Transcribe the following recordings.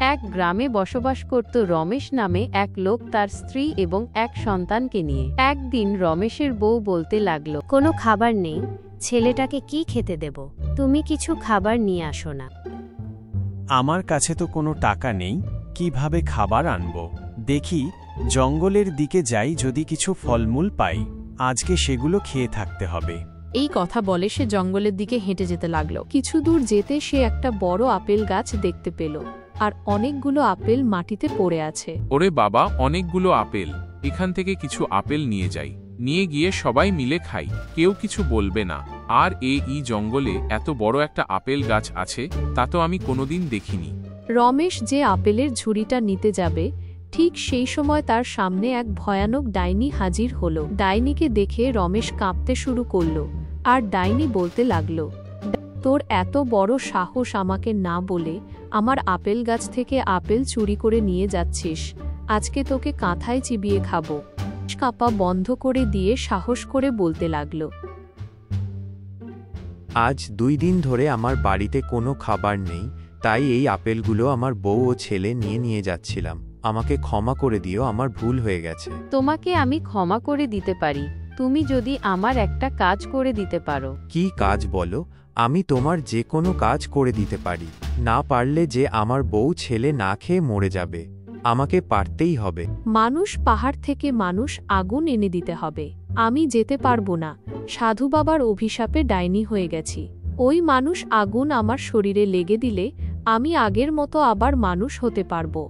এক গ্রামে বসবাস করত রমেশ নামে এক লোক, তার স্ত্রী এবং এক সন্তানকে নিয়ে। একদিন রমেশের বউ বলতে লাগলো, কোনো খাবার নেই, ছেলেটাকে কি খেতে দেব? তুমি কিছু খাবার নিয়ে আসো না। আমার কাছে তো কোনো টাকা নেই, কিভাবে খাবার আনব? দেখি জঙ্গলের দিকে যাই, যদি কিছু ফলমূল পাই আজকে সেগুলো খেয়ে থাকতে হবে। এই কথা বলে সে জঙ্গলের দিকে হেঁটে যেতে লাগলো। কিছু দূর যেতে সে একটা বড় আপেল গাছ দেখতে পেল, আর অনেকগুলো আপেল মাটিতে পড়ে আছে। ওরে বাবা, অনেকগুলো আপেল, এখান থেকে কিছু আপেল নিয়ে যাই, নিয়ে গিয়ে সবাই মিলে খাই, কেউ কিছু বলবে না। আর এই জঙ্গলে এত বড় একটা আপেল গাছ আছে, তা তো আমি কোনোদিন দেখিনি। রমেশ যে আপেলের ঝুড়িটা নিতে যাবে, ঠিক সেই সময় তার সামনে এক ভয়ানক ডাইনি হাজির হলো। ডাইনিকে দেখে রমেশ কাঁপতে শুরু করলো, আর ডাইনি বলতে লাগলো, তোর এত বড় সাহস, আমাকে না বলে আমার আপেল গাছ থেকে আপেল চুরি করে নিয়ে যাচ্ছিস, আজকে তোকে কাঁথায় চিবিয়ে খাবো। কাঁপা বন্ধ করে দিয়ে সাহস করে বলতে লাগলো, আজ 2 দিন ধরে আমার বাড়িতে কোনো খাবার নেই, তাই এই আপেলগুলো আমার বউ ও ছেলে নিয়ে যাচ্ছিলাম। আমাকে ক্ষমা করে দিও, আমার ভুল হয়ে গেছে। তোমাকে আমি ক্ষমা করে দিতে পারি, তুমি যদি আমার একটা কাজ করে দিতে পারো। কি কাজ বলো? আমি তোমার যে কোনো কাজ করে দিতে পারি, না পারলে যে আমার বউ ছেলে না খেয়ে মরে যাবে, আমাকে পারতেই হবে। মানুষ পাহাড় থেকে মানুষ আগুন এনে দিতে হবে। আমি যেতে পারবো না, সাধু বাবার অভিশাপে ডাইনি হয়ে গেছি। ওই মানুষ আগুন আমার শরীরে লেগে দিলে আমি আগের মতো আবার মানুষ হতে পারবো।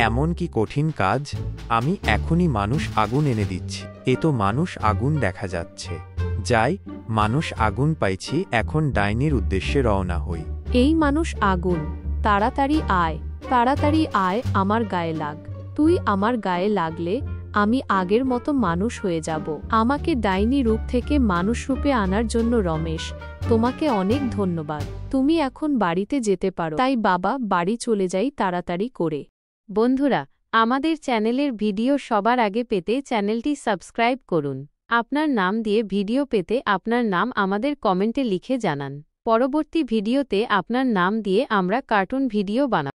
এমন কি কঠিন কাজ? আমি এখনই মানুষ আগুন এনে দিচ্ছি। এ তো মানুষ আগুন দেখা যাচ্ছে। যাই, মানুষ আগুন পাইছি, এখন ডাইনির উদ্দেশ্যে রওনা হই। এই মানুষ আগুন, তাড়াতাড়ি আয়, তাড়াতাড়ি আয়, আমার গায়ে লাগ। তুই আমার গায়ে লাগলে আমি আগের মতো মানুষ হয়ে যাব। আমাকে ডাইনি রূপ থেকে মানুষ রূপে আনার জন্য রমেশ, তোমাকে অনেক ধন্যবাদ। তুমি এখন বাড়িতে যেতে পারো। তাই বাবা, বাড়ি চলে যাই তাড়াতাড়ি করে। বন্ধুরা, আমাদের চ্যানেলের ভিডিও সবার আগে পেতে চ্যানেলটি সাবস্ক্রাইব করুন। আপনার নাম দিয়ে ভিডিও পেতে আপনার নাম আমাদের কমেন্টে লিখে জানান। পরবর্তী ভিডিওতে আপনার নাম দিয়ে আমরা কার্টুন ভিডিও বানাবো।